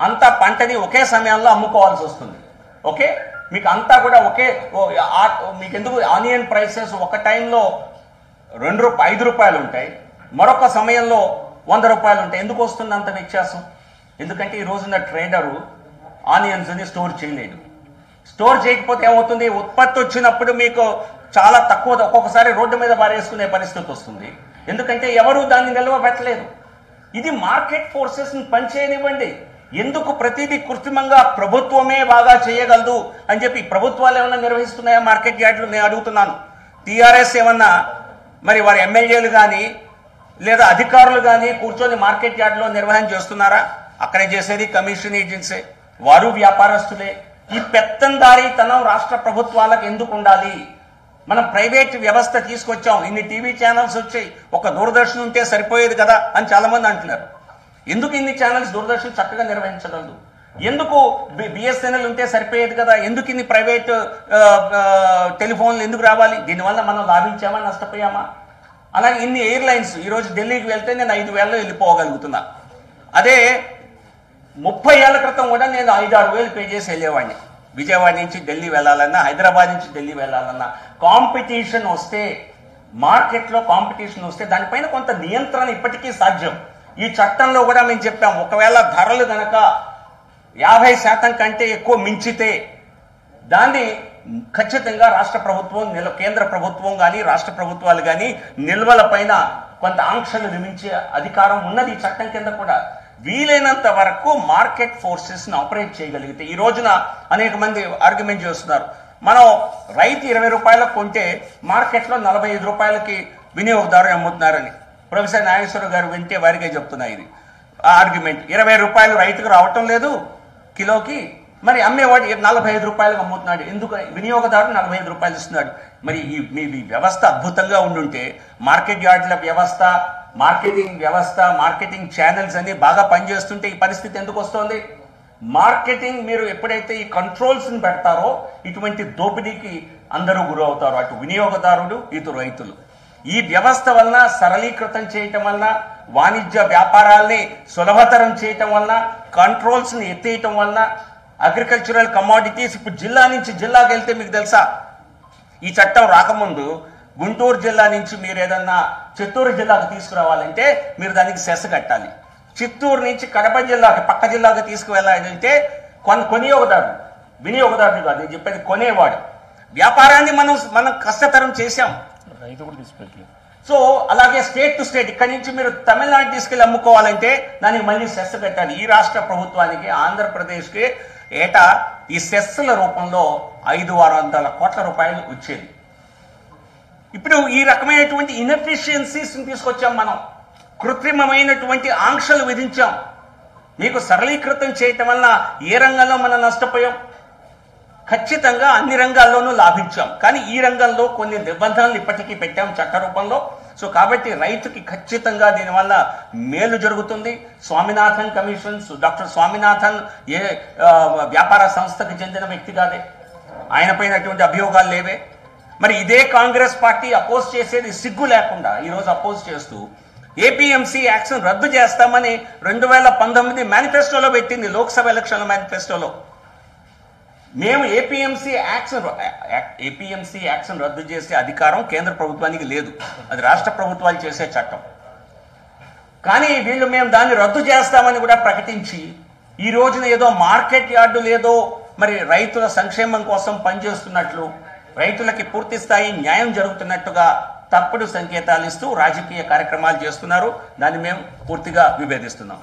అంతా పంటని ఒకే సమయంలో అమ్ముకోవాల్సి వస్తుంది. ఓకే, మీకు అంతా కూడా ఒకే, మీకు ఎందుకు ఆనియన్ ప్రైసెస్ ఒక టైంలో 5 రూపాయలు ఉంటాయి, మరొక సమయంలో 100 రూపాయలు ఉంటాయి. ఎందుకు వస్తుంది అంత వ్యత్యాసం? ఎందుకంటే ఈ రోజున ట్రేడరు ఆనియన్స్ని స్టోర్ చేయలేడు. స్టోర్ చేయకపోతే ఏమవుతుంది, ఉత్పత్తి వచ్చినప్పుడు మీకు చాలా తక్కువ, ఒక్కొక్కసారి రోడ్డు మీద పారేసుకునే పరిస్థితి వస్తుంది. ఎందుకంటే ఎవరు దాన్ని నిల్వ పెట్టలేదు. ఇది మార్కెట్ ఫోర్సెస్ని పనిచేయనివ్వండి. ఎందుకు ప్రతిదీ కృత్రిమంగా ప్రభుత్వమే బాగా చేయగలదు అని చెప్పి ప్రభుత్వాలు ఏమన్నా నిర్వహిస్తున్నాయా మార్కెట్ యార్డులు? నేను అడుగుతున్నాను. టీఆర్ఎస్ ఏమన్నా మరి వారి ఎమ్మెల్యేలు కానీ లేదా అధికారులు కానీ కూర్చొని మార్కెట్ యార్డులో నిర్వహణ చేస్తున్నారా? అక్కడే చేసేది కమిషన్ ఏజెన్సీ, వారు వ్యాపారస్తులే. ఈ పెత్తందారీతనం రాష్ట్ర ప్రభుత్వాలకు ఎందుకు ఉండాలి? మనం ప్రైవేట్ వ్యవస్థ తీసుకొచ్చాం, ఇన్ని టీవీ ఛానల్స్ వచ్చాయి, ఒక దూరదర్శన్ ఉంటే సరిపోయేది కదా అని చాలా మంది అంటున్నారు. ఎందుకు ఇన్ని ఛానల్స్ దూరదర్శన్ చక్కగా నిర్వహించగలదు? ఎందుకు బిఎస్ఎన్ఎల్ ఉంటే సరిపోయేది కదా? ఎందుకు ఇన్ని ప్రైవేట్ టెలిఫోన్లు ఎందుకు రావాలి? దీనివల్ల మనం లాభించామా, నష్టపోయామా? అలాగే ఇన్ని ఎయిర్లైన్స్, ఈరోజు ఢిల్లీకి వెళ్తే నేను 5 వేలలో వెళ్ళిపోగలుగుతున్నా. అదే 30 ఏళ్ల క్రితం కూడా నేను 5-6 వేలు పే చేసి వెళ్ళేవాడిని. విజయవాడ నుంచి ఢిల్లీ వెళ్ళాలన్నా, హైదరాబాద్ నుంచి ఢిల్లీ వెళ్ళాలన్నా. కాంపిటీషన్ వస్తే, మార్కెట్లో కాంపిటీషన్ వస్తే దానిపైన కొంత నియంత్రణ ఇప్పటికీ సాధ్యం. ఈ చట్టంలో కూడా మేము చెప్పాం, ఒకవేళ ధరలు గనక 50% కంటే ఎక్కువ మించితే దాన్ని ఖచ్చితంగా రాష్ట్ర ప్రభుత్వం, కేంద్ర ప్రభుత్వం కానీ రాష్ట్ర ప్రభుత్వాలు కానీ నిల్వల పైన కొంత ఆంక్షలు విధించే అధికారం ఉన్నది ఈ చట్టం కింద కూడా. వీలైనంత వరకు మార్కెట్ ఫోర్సెస్ని ఆపరేట్ చేయగలిగితే, ఈ రోజున అనేక మంది ఆర్గ్యుమెంట్ చేస్తున్నారు, మనం రైతు 20 రూపాయలకు కొంటే మార్కెట్లో 45 రూపాయలకి వినియోగదారు అమ్ముతున్నారని. ప్రొఫెసర్ నాగేశ్వరరావు గారు వింటే వారికే చెప్తున్నా ఇది ఆర్గ్యుమెంట్. 20 రూపాయలు రైతుకు రావటం లేదు కిలోకి, మరి అమ్మేవాడు 45 రూపాయలకు అమ్ముతున్నాడు. ఎందుకు? వినియోగదారుడు 45 రూపాయలు ఇస్తున్నాడు. మరి మీ వ్యవస్థ అద్భుతంగా ఉండుంటే, మార్కెట్ యార్డుల వ్యవస్థ, మార్కెటింగ్ వ్యవస్థ, మార్కెటింగ్ ఛానల్స్ అన్ని బాగా పనిచేస్తుంటే ఈ పరిస్థితి ఎందుకు వస్తుంది? మార్కెటింగ్ మీరు ఎప్పుడైతే ఈ కంట్రోల్స్ని పెడతారో ఇటువంటి దోపిడీకి అందరూ గురవుతారు, అటు వినియోగదారుడు, ఇటు రైతులు. ఈ వ్యవస్థ వలన సరళీకృతం చేయటం వలన, వాణిజ్య వ్యాపారాల్ని సులభతరం చేయటం వలన, కంట్రోల్స్ని ఎత్తేయటం వలన, అగ్రికల్చరల్ కమాడిటీస్ ఇప్పుడు జిల్లా నుంచి జిల్లాకి వెళ్తే మీకు తెలుసా, ఈ చట్టం రాకముందు గుంటూరు జిల్లా నుంచి మీరు ఏదన్నా చిత్తూరు జిల్లాకు తీసుకురావాలంటే మీరు దానికి సెస్ కట్టాలి. చిత్తూరు నుంచి కడప జిల్లాకి, పక్క జిల్లాకి తీసుకువెళ్ళాలంటే కొనియోగదారుడు, వినియోగదారుడు కాదు, నేను చెప్పేది కొనేవాడు. వ్యాపారాన్ని మనం కష్టతరం చేశాం. సో అలాగే స్టేట్ టు స్టేట్, ఇక్కడి నుంచి మీరు తమిళనాడు తీసుకెళ్ళి అమ్ముకోవాలంటే దానికి మళ్ళీ సెస్ కట్టాలి. ఈ రాష్ట్ర ప్రభుత్వానికి, ఆంధ్రప్రదేశ్కి ఏటా ఈ సెస్ల రూపంలో 500-600 కోట్ల రూపాయలు వచ్చేది. ఇప్పుడు ఈ రకమైనటువంటి ఇన్ఎఫిషియన్సీస్ తీసుకొచ్చాం మనం, కృత్రిమమైనటువంటి ఆంక్షలు విధించాం. మీకు సరళీకృతం చేయటం వల్ల ఏ రంగంలో మనం నష్టపోయాం? ఖచ్చితంగా అన్ని రంగాల్లోనూ లాభించాం. కానీ ఈ రంగంలో కొన్ని నిబంధనలు ఇప్పటికీ పెట్టాం చట్ట రూపంలో. సో కాబట్టి రైతుకి ఖచ్చితంగా దీనివల్ల మేలు జరుగుతుంది. స్వామినాథన్ కమిషన్స్, డాక్టర్ స్వామినాథన్ ఏ వ్యాపార సంస్థకి చెందిన వ్యక్తి కాదే, ఆయన పైన అటువంటి అభియోగాలు లేవే. మరి ఇదే కాంగ్రెస్ పార్టీ అపోజ్ చేసేది సిగ్గు లేకుండా ఈరోజు అపోజ్ చేస్తూ ఏపీఎంసీ యాక్ట్ను రద్దు చేస్తామని 2019 మేనిఫెస్టోలో పెట్టింది, లోక్సభ ఎలక్షన్ల మేనిఫెస్టోలో. మేము ఏపీఎంసీ యాక్ట్ను రద్దు చేసే అధికారం కేంద్ర ప్రభుత్వానికి లేదు, అది రాష్ట్ర ప్రభుత్వాలు చేసే చట్టం. కానీ వీళ్ళు మేము దాన్ని రద్దు చేస్తామని కూడా ప్రకటించి ఈ రోజున ఏదో మార్కెట్ యార్డు లేదో మరి రైతుల సంక్షేమం కోసం పనిచేస్తున్నట్లు, రైతులకి పూర్తి స్థాయి న్యాయం జరుగుతున్నట్టుగా తప్పుడు సంకేతాలు ఇస్తూ రాజకీయ కార్యక్రమాలు చేస్తున్నారు. దాన్ని మేము పూర్తిగా విభేదిస్తున్నాం.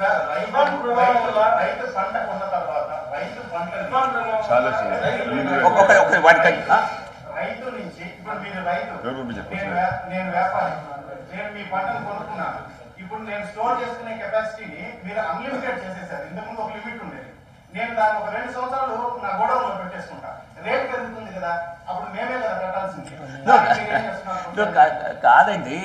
రైతు నుంచి ఇప్పుడు మీరు నేను వ్యాపారి, నేను మీ పంటను కొనుక్కున్నాను. ఇప్పుడు నేను స్టోర్ చేసుకునే కెపాసిటీని మీరు అన్లిమిటెడ్ చేసేసారు. ఇంతకుముందు ఒక లిమిట్ ఉండేది. నేను దాన్ని ఒక 2 సంవత్సరాలు నా గోడౌన్ లో పెట్టేసుకుంటా, రేట్ పెరుగుతుంది కదా, అప్పుడు మేమే కదా పెట్టాల్సింది. కాదండి,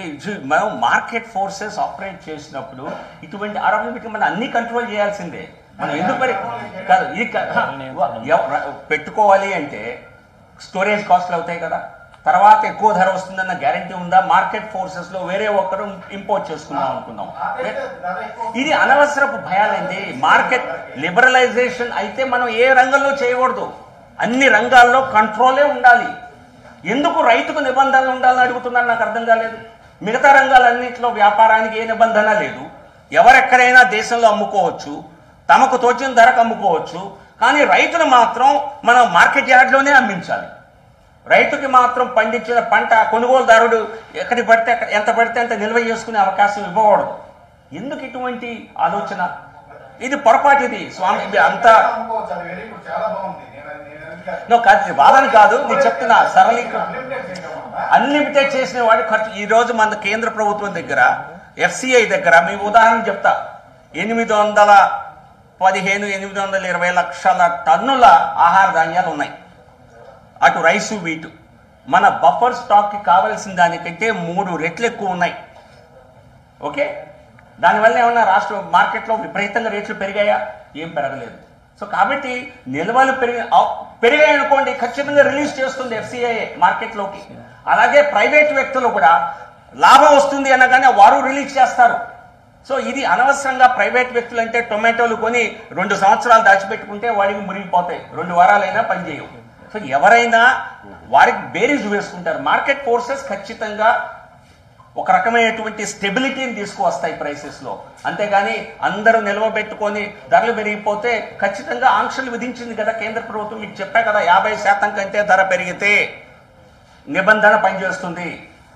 మనం మార్కెట్ ఫోర్సెస్ ఆపరేట్ చేసినప్పుడు ఇటువంటి ఆరోగ్యం మనం అన్ని కంట్రోల్ చేయాల్సిందే. మనం ఎందుకు మరి కాదు, ఇది పెట్టుకోవాలి అంటే స్టోరేజ్ కాస్ట్లు అవుతాయి కదా, తర్వాత ఎక్కువ ధర వస్తుందన్న గ్యారంటీ ఉందా? మార్కెట్ ఫోర్సెస్ లో వేరే ఒక్కరు ఇంపోర్ట్ చేసుకుందాం అనుకుందాం. ఇది అనవసరపు భయాలండి. మార్కెట్ లిబరలైజేషన్ అయితే మనం ఏ రంగంలో చేయకూడదు, అన్ని రంగాల్లో కంట్రోలే ఉండాలి. ఎందుకు రైతుకు నిబంధనలు ఉండాలని అడుగుతున్నారు నాకు అర్థం కాలేదు. మిగతా రంగాలన్నింటిలో వ్యాపారానికి ఏ నిబంధన లేదు, ఎవరెక్కడైనా దేశంలో అమ్ముకోవచ్చు, తమకు తోచిన ధరకు అమ్ముకోవచ్చు. కానీ రైతులు మాత్రం మనం మార్కెట్ యార్డ్లోనే అమ్మించాలి. రైతుకి మాత్రం పండించిన పంట కొనుగోలుదారుడు ఎక్కడికి పడితే ఎంత పడితే అంత నిల్వ చేసుకునే అవకాశం ఇవ్వకూడదు. ఎందుకు ఇటువంటి ఆలోచన? ఇది పొరపాటు. ఇది స్వామి ఇది అంతా కాదు, వాదన కాదు, నేను చెప్తున్నా. అన్లిమిటెడ్ చేసిన వాడి ఖర్చు ఈ రోజు మన కేంద్ర ప్రభుత్వం దగ్గర FCI దగ్గర మీ ఉదాహరణ చెప్తా, 820 లక్షల టన్నుల ఆహార ధాన్యాలు ఉన్నాయి. అటు రైసు వీటు మన బఫర్ స్టాక్ కి కావాల్సిన దానికంటే 3 రెట్లు ఎక్కువ ఉన్నాయి. ఓకే, దానివల్ల ఏమన్నా రాష్ట్ర మార్కెట్లో విపరీతంగా రేట్లు పెరిగాయా? ఏం పెరగలేదు. సో కాబట్టి నిల్వలు పెరిగాయి అనుకోండి, ఖచ్చితంగా రిలీజ్ చేస్తుంది FCI మార్కెట్లోకి. అలాగే ప్రైవేట్ వ్యక్తులు కూడా లాభం వస్తుంది అనగానే వారు రిలీజ్ చేస్తారు. సో ఇది అనవసరంగా ప్రైవేట్ వ్యక్తులు అంటే టొమాటోలు కొని 2 సంవత్సరాలు దాచిపెట్టుకుంటే వాడికి మురిగిపోతాయి, 2 వారాలైనా పనిచేయవు. సో ఎవరైనా వారికి బేరీజు వేసుకుంటారు. మార్కెట్ ఫోర్సెస్ ఖచ్చితంగా ఒక రకమైనటువంటి స్టెబిలిటీని తీసుకువస్తాయి ప్రైసెస్ లో. అంతేగాని అందరూ నిల్వబెట్టుకొని ధరలు పెరిగిపోతే ఖచ్చితంగా ఆంక్షలు విధించింది కదా కేంద్ర ప్రభుత్వం. మీకు చెప్పా కదా, 50% కంటే ధర పెరిగితే నిబంధన పనిచేస్తుంది,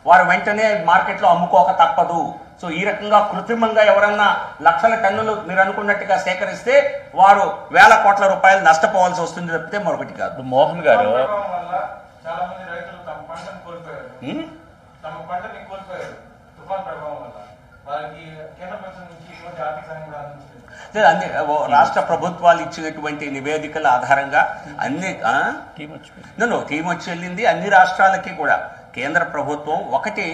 వారు వెంటనే మార్కెట్లో అమ్ముకోక తప్పదు. సో ఈ రకంగా కృత్రిమంగా ఎవరన్నా లక్షల టన్నులు మీరు అనుకున్నట్టుగా సేకరిస్తే వారు వేల కోట్ల రూపాయలు నష్టపోవాల్సి వస్తుంది తప్పితే మరొకటి కాదు. మోహన్ గారు, చాలా మంది రైతులు తమ పంటను కోల్పోయారు, తుఫాన్ ప్రభావం వల్ల. వారికి కేంద్ర ప్రభుత్వం నుంచి ఇటువంటి ఆర్థిక సహాయం కూడా అందించలేదు. అన్ని రాష్ట్ర ప్రభుత్వాలు ఇచ్చినటువంటి నివేదికల ఆధారంగా అన్ని టీం వచ్చి వెళ్ళింది అన్ని రాష్ట్రాలకి కూడా. కేంద్ర ప్రభుత్వం ఒకటి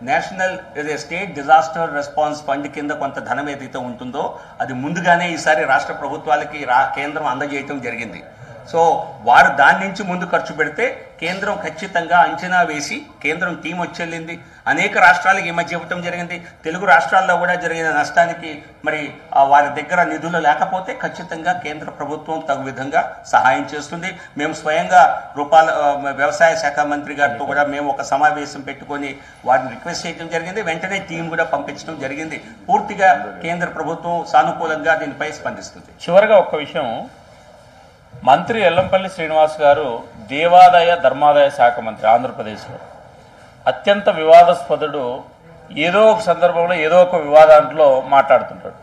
national state disaster response fund కింద కొంత ధనం ఏదైతే ఉంటుందో అది ముందుగానే ఈసారి రాష్ట్ర ప్రభుత్వాలకి కేంద్రం అందజేయటం జరిగింది. సో వారు దాని నుంచి ముందు ఖర్చు పెడితే కేంద్రం ఖచ్చితంగా అంచనా వేసి కేంద్రం టీం వచ్చేళ్ళింది. అనేక రాష్ట్రాలకు ఈ మధ్య ఇవ్వటం జరిగింది. తెలుగు రాష్ట్రాల్లో కూడా జరిగిన నష్టానికి మరి వారి దగ్గర నిధులు లేకపోతే ఖచ్చితంగా కేంద్ర ప్రభుత్వం తగు విధంగా సహాయం చేస్తుంది. మేము స్వయంగా వ్యవసాయ శాఖ మంత్రి గారితో కూడా మేము ఒక సమావేశం పెట్టుకొని వారిని రిక్వెస్ట్ చేయడం జరిగింది. వెంటనే టీం కూడా పంపించడం జరిగింది. పూర్తిగా కేంద్ర ప్రభుత్వం సానుకూలంగా దీనిపై స్పందిస్తుంది. చివరిగా ఒక్క విషయం, మంత్రి ఎల్లంపల్లి శ్రీనివాస్ గారు దేవాదాయ ధర్మాదాయ శాఖ మంత్రి ఆంధ్రప్రదేశ్లో అత్యంత వివాదాస్పదుడు. ఏదో ఒక సందర్భంలో ఏదో ఒక వివాదాంట్లో మాట్లాడుతుంటాడు.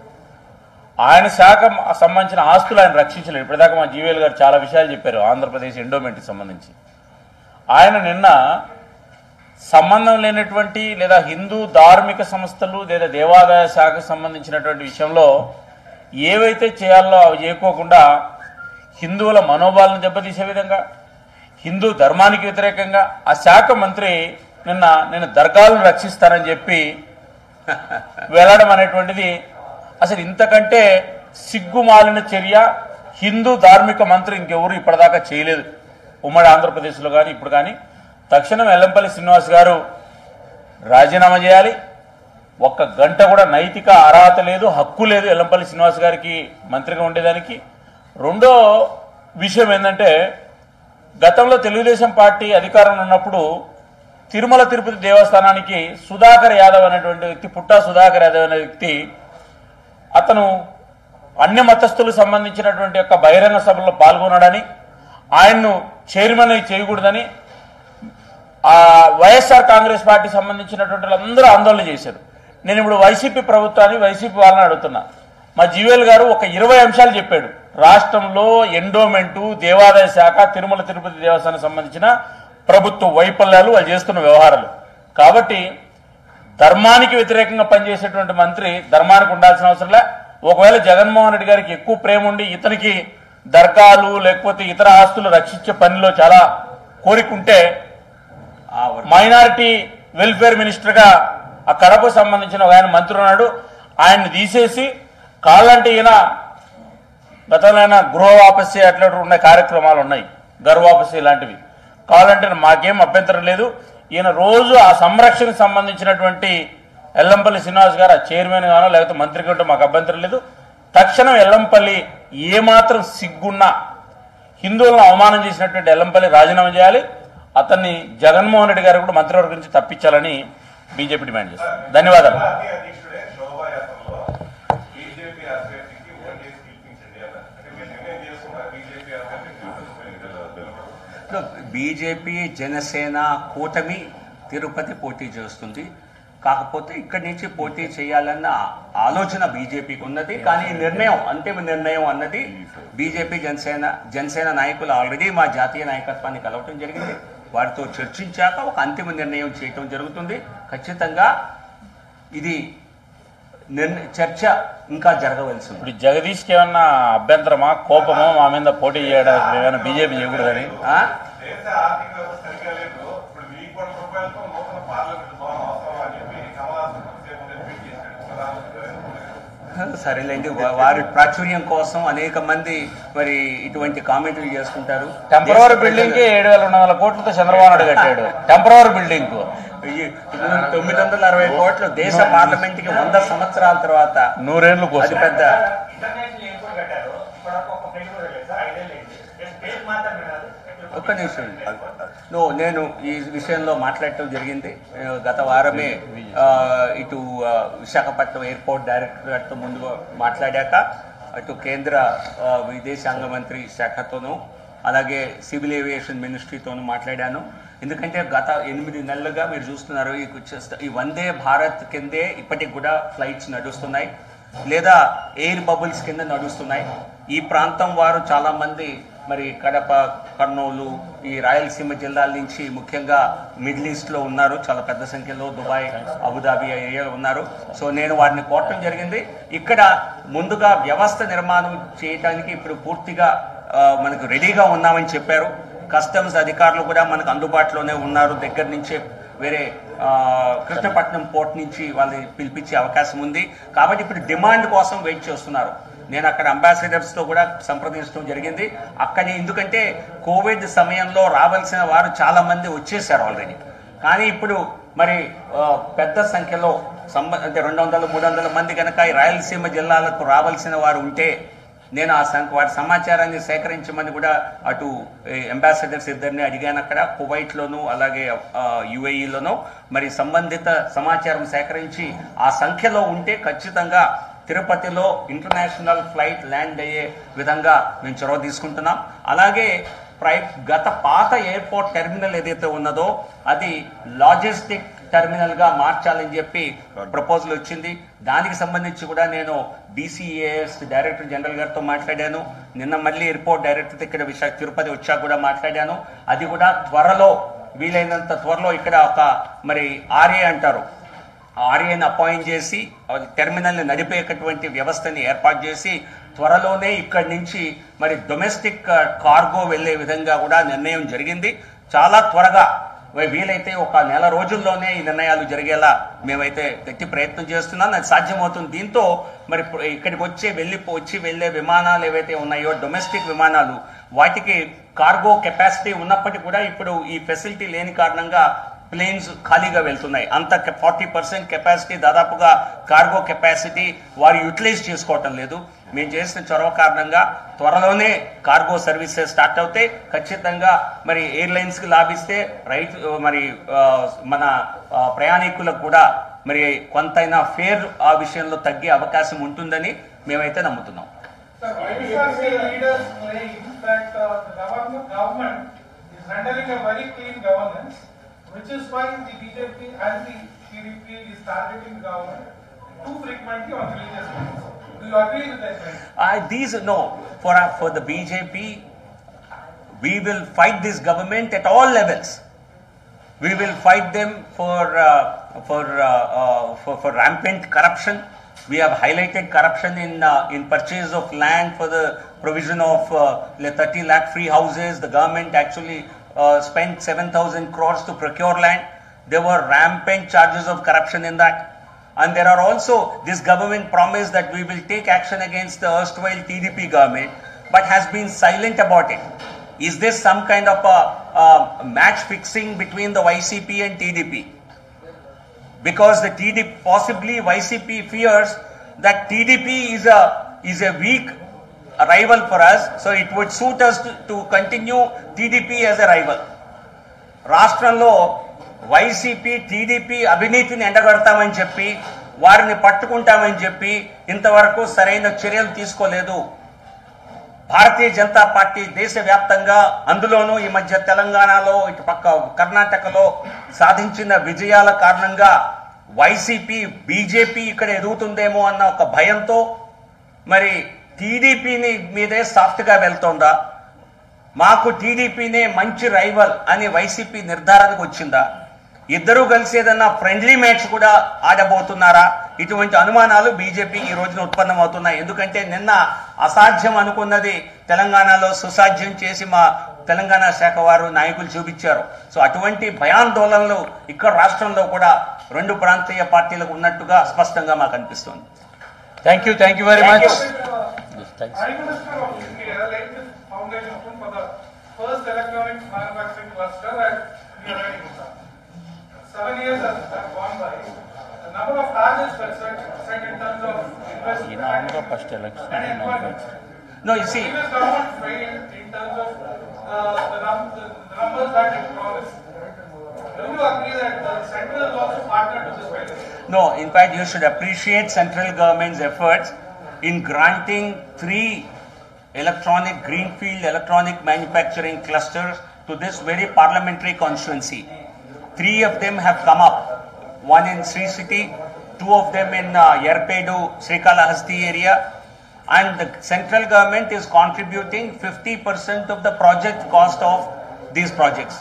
ఆయన శాఖ సంబంధించిన ఆస్తులు ఆయన రక్షించలేడు. ఇప్పటిదాకా మా జీవీఎల్ గారు చాలా విషయాలు చెప్పారు ఆంధ్రప్రదేశ్ ఎండోమెంట్కి సంబంధించి. ఆయన నిన్న సంబంధం లేనటువంటి లేదా హిందూ ధార్మిక సంస్థలు లేదా దేవాదాయ శాఖకు సంబంధించినటువంటి విషయంలో ఏవైతే చేయాలో అవి చేయకోకుండా హిందువుల మనోభావాలను దెబ్బతీసే విధంగా, హిందూ ధర్మానికి వ్యతిరేకంగా ఆ శాఖ మంత్రి నేను దర్గాలను రక్షిస్తానని చెప్పి వెళ్ళడం అనేటువంటిది అసలు ఇంతకంటే సిగ్గుమాలిన చర్య హిందూ ధార్మిక మంత్రి ఇంకెవరు ఇప్పటిదాకా చేయలేదు ఉమ్మడి ఆంధ్రప్రదేశ్లో కానీ ఇప్పుడు కానీ. తక్షణం ఎల్లంపల్లి శ్రీనివాస్ గారు రాజీనామా చేయాలి. ఒక్క గంట కూడా నైతిక అర్హత లేదు, హక్కు లేదు ఎల్లంపల్లి శ్రీనివాస్ గారికి మంత్రిగా ఉండేదానికి. రెండో విషయం ఏంటంటే, గతంలో తెలుగుదేశం పార్టీ అధికారంలో ఉన్నప్పుడు తిరుమల తిరుపతి దేవస్థానానికి సుధాకర్ యాదవ్ అనేటువంటి వ్యక్తి, పుట్టా సుధాకర్ యాదవ్ అనే వ్యక్తి, అతను అన్య మతస్థులకు సంబంధించినటువంటి యొక్క బహిరంగ సభలో పాల్గొన్నాడని, ఆయన్ను చైర్మన్ చేయకూడదని ఆ వైఎస్ఆర్ కాంగ్రెస్ పార్టీ సంబంధించినటువంటి వాళ్ళందరూ ఆందోళన చేశారు. నేను ఇప్పుడు వైసీపీ ప్రభుత్వాన్ని వైసీపీ వాళ్ళని అడుగుతున్నా. మా జీవీఎల్ గారు ఒక 20 అంశాలు చెప్పాడు. రాష్ట్రంలో ఎండోమెంటు, దేవాదాయ శాఖ, తిరుమల తిరుపతి దేవస్థానానికి సంబంధించిన ప్రభుత్వ వైఫల్యాలు, వాళ్ళు చేస్తున్న వ్యవహారాలు. కాబట్టి ధర్మానికి వ్యతిరేకంగా పనిచేసేటువంటి మంత్రి ధర్మానికి ఉండాల్సిన అవసరంలే. ఒకవేళ జగన్మోహన్ రెడ్డి గారికి ఎక్కువ ప్రేమ ఉండి ఇతనికి దర్గాలు లేకపోతే ఇతర ఆస్తులు రక్షించే పనిలో చాలా కోరికుంటే మైనారిటీ వెల్ఫేర్ మినిస్టర్గా ఆ కడపకు సంబంధించిన ఒక ఆయన మంత్రి ఉన్నాడు, ఆయన్ని తీసేసి కాళ్ళంటే ఈయన గతంలో గృహ వాపసి అట్లా ఉన్న కార్యక్రమాలు ఉన్నాయి, గర్వాపసి లాంటివి. కావాలంటే మాకేం అభ్యంతరం లేదు. ఈయన రోజు ఆ సంరక్షణకు సంబంధించినటువంటి ఎల్లంపల్లి శ్రీనివాస్ గారు ఆ చైర్మన్ గానో లేకపోతే మంత్రి కంటే మాకు అభ్యంతరం లేదు. తక్షణం ఎల్లంపల్లి ఏమాత్రం సిగ్గున్నా హిందువులను అవమానం చేసినటువంటి ఎల్లంపల్లి రాజీనామా చేయాలి. అతన్ని జగన్మోహన్ రెడ్డి గారు కూడా మంత్రివర్గం నుంచి తప్పించాలని బీజేపీ డిమాండ్ చేస్తారు. ధన్యవాదాలు. బీజేపీ జనసేన కూటమి తిరుపతి పోటీ చేస్తుంది. కాకపోతే ఇక్కడి నుంచి పోటీ చేయాలన్న ఆలోచన బీజేపీకి ఉన్నది. కానీ నిర్ణయం, అంతిమ నిర్ణయం అన్నది బీజేపీ జనసేన నాయకులు ఆల్రెడీ మా జాతీయ నాయకత్వాన్ని కలవటం జరిగింది. వారితో చర్చించాక ఒక అంతిమ నిర్ణయం చేయటం జరుగుతుంది. ఖచ్చితంగా ఇది చర్చ ఇంకా జరగవలసి ఉంది. ఇప్పుడు జగదీష్కి ఏమన్నా అభ్యంతరమా, కోపమో మా మీద పోటీ చేయడానికి ఏమైనా బీజేపీ చేయకూడదని? సరేలేండి, వారి ప్రాచుర్యం కోసం అనేక మంది మరి ఇటువంటి కామెంట్లు చేసుకుంటారు. టెంపరవరీ బిల్డింగ్ కి 7,200 కోట్లతో చంద్రబాబు నాయుడు కట్టాడు. టెంపరవరీ బిల్డింగ్ కు 960 కోట్లు దేశ పార్లమెంట్ కి 100 సంవత్సరాల తర్వాత 100 ఏళ్లు కోసం పెద్ద ఒక్క నిమిషం. నేను ఈ విషయంలో మాట్లాడటం జరిగింది. గత వారమే ఇటు విశాఖపట్నం ఎయిర్పోర్ట్ డైరెక్టరేట్తో ముందుగా మాట్లాడాక అటు కేంద్ర విదేశాంగ మంత్రి శాఖతోనూ అలాగే సివిల్ ఏవియేషన్ మినిస్ట్రీతోనూ మాట్లాడాను. ఎందుకంటే గత 8 నెలలుగా మీరు చూస్తున్నారు ఈ వందే భారత్ కిందే ఇప్పటికి కూడా ఫ్లైట్స్ నడుస్తున్నాయి లేదా ఎయిర్ బబుల్స్ కింద నడుస్తున్నాయి. ఈ ప్రాంతం వారు చాలామంది మరి కడప, కర్నూలు, ఈ రాయలసీమ జిల్లాల నుంచి ముఖ్యంగా మిడిల్ ఈస్ట్లో ఉన్నారు. చాలా పెద్ద సంఖ్యలో దుబాయ్, అబుదాబి ఏరియాలో ఉన్నారు. సో నేను వారిని కోరటం జరిగింది. ఇక్కడ ముందుగా వ్యవస్థ నిర్మాణం చేయడానికి ఇప్పుడు పూర్తిగా మనకు రెడీగా ఉన్నామని చెప్పారు. కస్టమ్స్ అధికారులు కూడా మనకు అందుబాటులోనే ఉన్నారు. దగ్గర నుంచే వేరే కృష్ణపట్నం పోర్ట్ నుంచి వాళ్ళని పిలిపించే అవకాశం ఉంది. కాబట్టి ఇప్పుడు డిమాండ్ కోసం వెయిట్ చేస్తున్నారు. నేను అక్కడ అంబాసిడర్స్తో కూడా సంప్రదించడం జరిగింది. అక్కడి ఎందుకంటే కోవిడ్ సమయంలో రావాల్సిన వారు చాలా మంది వచ్చేసారు ఆల్రెడీ. కానీ ఇప్పుడు మరి పెద్ద సంఖ్యలో అంటే 200-300 మంది కనుక ఈ రాయలసీమ జిల్లాలకు రావాల్సిన వారు ఉంటే నేను వారి సమాచారాన్ని సేకరించమని కూడా అటు అంబాసిడర్స్ ఇద్దరిని అడిగాను. అక్కడ కువైట్లోనూ అలాగే యుఏఈలోనూ మరి సంబంధిత సమాచారం సేకరించి ఆ సంఖ్యలో ఉంటే ఖచ్చితంగా తిరుపతిలో ఇంటర్నేషనల్ ఫ్లైట్ ల్యాండ్ అయ్యే విధంగా మేము చొరవ తీసుకుంటున్నాం. అలాగే గత పాత ఎయిర్పోర్ట్ టెర్మినల్ ఏదైతే ఉన్నదో అది లాజిస్టిక్ టెర్మినల్గా మార్చాలని చెప్పి ప్రపోజల్ వచ్చింది. దానికి సంబంధించి కూడా నేను DCAS డైరెక్టర్ జనరల్ గారితో మాట్లాడాను. నిన్న మళ్ళీ ఎయిర్పోర్ట్ డైరెక్టర్ ఇక్కడ తిరుపతి వచ్చాక కూడా మాట్లాడాను. అది కూడా త్వరలో వీలైనంత త్వరలో ఇక్కడ ఒక మరి RA అంటారు, RAని అపాయింట్ చేసి టెర్మినల్ని నడిపేటటువంటి వ్యవస్థని ఏర్పాటు చేసి త్వరలోనే ఇక్కడి నుంచి మరి డొమెస్టిక్ కార్గో వెళ్లే విధంగా కూడా నిర్ణయం జరిగింది. చాలా త్వరగా వీలైతే ఒక నెల రోజుల్లోనే ఈ నిర్ణయాలు జరిగేలా మేమైతే గట్టి ప్రయత్నం చేస్తున్నాం. అది సాధ్యమవుతుంది. దీంతో మరి ఇక్కడికి వచ్చి వెళ్లే విమానాలు ఏవైతే ఉన్నాయో డొమెస్టిక్ విమానాలు వాటికి కార్గో కెపాసిటీ ఉన్నప్పటికీ కూడా ఇప్పుడు ఈ ఫెసిలిటీ లేని కారణంగా ప్లేన్స్ ఖాళీగా వెళ్తున్నాయి. అంత 40% కెపాసిటీ దాదాపుగా కార్గో కెపాసిటీ వారు యూటిలైజ్ చేసుకోవటం లేదు. మేము చేసిన చొరవ కారణంగా త్వరలోనే కార్గో సర్వీసెస్ స్టార్ట్ అవుతాయి. ఖచ్చితంగా మరి ఎయిర్లైన్స్కి లాభిస్తే మరి మన ప్రయాణికులకు కూడా మరి కొంతైనా ఫేర్ ఆ విషయంలో తగ్గే అవకాశం ఉంటుందని మేమైతే నమ్ముతున్నాం. Which is why the BJP and the TDP is targeting the government too frequently on religious grounds. Do you agree with that? For the BJP, we will fight this government at all levels. We will fight them for rampant corruption. We have highlighted corruption in purchase of land for the provision of 30 lakh free houses. The government actually spent 7,000 crores to procure land. There were rampant charges of corruption in that. And there are also, this government promised that we will take action against the erstwhile TDP government, but has been silent about it. Is this some kind of a match fixing between the YCP and TDP? Because the TDP, possibly YCP fears that TDP is a weak rival for us, so it would suit us to continue TDP as a rival. రాష్ట్రంలో YCP TDP అవినీతిని ఎండగడతామని చెప్పి వారిని పట్టుకుంటామని చెప్పి ఇంతవరకు సరైన చర్యలు తీసుకోలేదు. Bharatiya Janata party దేశవ్యాప్తంగా, అందులోనూ ఈ మధ్య తెలంగాణలో, ఇటు పక్క కర్ణాటకలో సాధించిన విజయాల కారణంగా వైసీపీ, బీజేపీ ఇక్కడ ఎదుగుతుందేమో అన్న ఒక భయంతో మరి టీడీపీని మీదే సాఫ్ట్గా వెళ్తోందా, మాకు టీడీపీనే మంచి రైవల్ అని వైసీపీ నిర్ధారణకు వచ్చిందా, ఇద్దరూ కలిసి ఏదన్నా ఫ్రెండ్లీ మ్యాచ్ కూడా ఆడబోతున్నారా? ఇటువంటి అనుమానాలు బీజేపీ ఈ రోజున ఉత్పన్నమవుతున్నాయి. ఎందుకంటే నిన్న అసాధ్యం అనుకున్నది తెలంగాణలో సుసాధ్యం చేసి మా తెలంగాణ శాఖ వారు నాయకులు చూపించారు. సో అటువంటి భయాందోళనలు ఇక్కడ రాష్ట్రంలో కూడా రెండు ప్రాంతీయ పార్టీలకు ఉన్నట్టుగా స్పష్టంగా మాకు అనిపిస్తుంది. Thank you very much. First electronics manufacturing cluster at Nirayagutta. 7 years have gone by. The number of targets were set in terms of investment and employment. No, you see. The government failed in terms of the numbers that it promised. Do you agree that the central is also partner to this failure? No, in fact, you should appreciate central government's efforts in granting 3 greenfield electronic manufacturing clusters to this very parliamentary constituency. 3 of them have come up, one in Sri City, 2 of them in Yerpedu, Srikalahasti area, and the central government is contributing 50% of the project cost of these projects.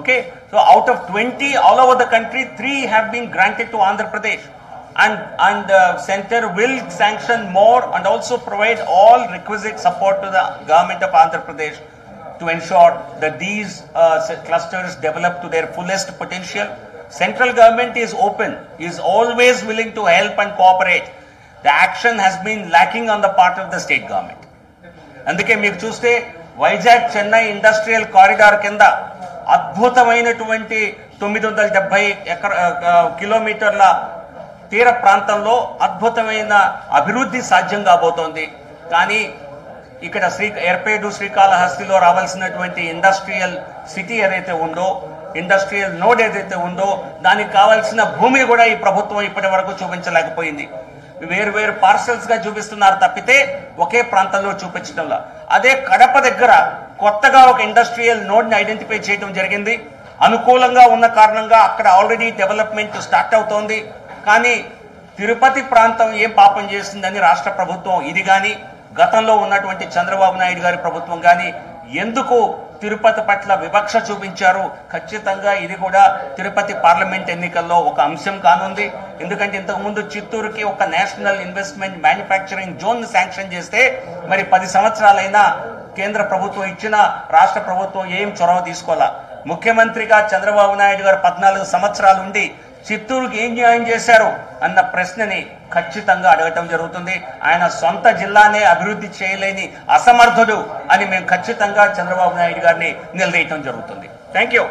Okay, so out of 20 all over the country, 3 have been granted to Andhra Pradesh. And the center will sanction more and also provide all requisite support to the government of Andhra Pradesh to ensure that these clusters develop to their fullest potential. Central government is open, is always willing to help and cooperate. The action has been lacking on the part of the state government. అందుకే మీకు చూస్తే Vizag Chennai industrial corridor కింద అద్భుతమైనటువంటి 970 కిలోమీటర్ల తీర ప్రాంతంలో అద్భుతమైన అభివృద్ధి సాధ్యం కాబోతోంది. కానీ ఇక్కడ ఎర్పేడు, శ్రీకాళహస్తిలో రావాల్సినటువంటి ఇండస్ట్రియల్ సిటీ ఏదైతే ఉందో, ఇండస్ట్రియల్ నోడ్ ఏదైతే ఉందో, దానికి కావాల్సిన భూమిని కూడా ఈ ప్రభుత్వం ఇప్పటి వరకు చూపించలేకపోయింది. వేరు పార్సల్స్ గా చూపిస్తున్నారు తప్పితే ఒకే ప్రాంతంలో చూపించడంలో. అదే కడప దగ్గర కొత్తగా ఒక ఇండస్ట్రియల్ నోడ్ ని ఐడెంటిఫై చేయడం జరిగింది. అనుకూలంగా ఉన్న కారణంగా అక్కడ ఆల్రెడీ డెవలప్మెంట్ స్టార్ట్ అవుతోంది. కానీ తిరుపతి ప్రాంతం ఏం పాపం చేసిందని రాష్ట్ర ప్రభుత్వం, ఇది కానీ గతంలో ఉన్నటువంటి చంద్రబాబు నాయుడు గారి ప్రభుత్వం కానీ ఎందుకు తిరుపతి పట్ల వివక్ష చూపించారు? ఖచ్చితంగా ఇది కూడా తిరుపతి పార్లమెంట్ ఎన్నికల్లో ఒక అంశం కానుంది. ఎందుకంటే ఇంతకుముందు చిత్తూరుకి ఒక national investment manufacturing zone sanction చేస్తే మరి 10 సంవత్సరాలైనా కేంద్ర ప్రభుత్వం ఇచ్చిన రాష్ట్ర ప్రభుత్వం ఏం చొరవ తీసుకోవాలా? ముఖ్యమంత్రిగా చంద్రబాబు నాయుడు గారు 14 సంవత్సరాలు ఉండి చిత్తూరుకి ఏం న్యాయం చేశారు అన్న ప్రశ్నని ఖచ్చితంగా అడగటం జరుగుతుంది. ఆయన సొంత జిల్లానే అభివృద్ధి చేయలేని అసమర్థుడు అని మేము ఖచ్చితంగా చంద్రబాబు నాయుడు గారిని నిలదీయటం జరుగుతుంది. Thank you.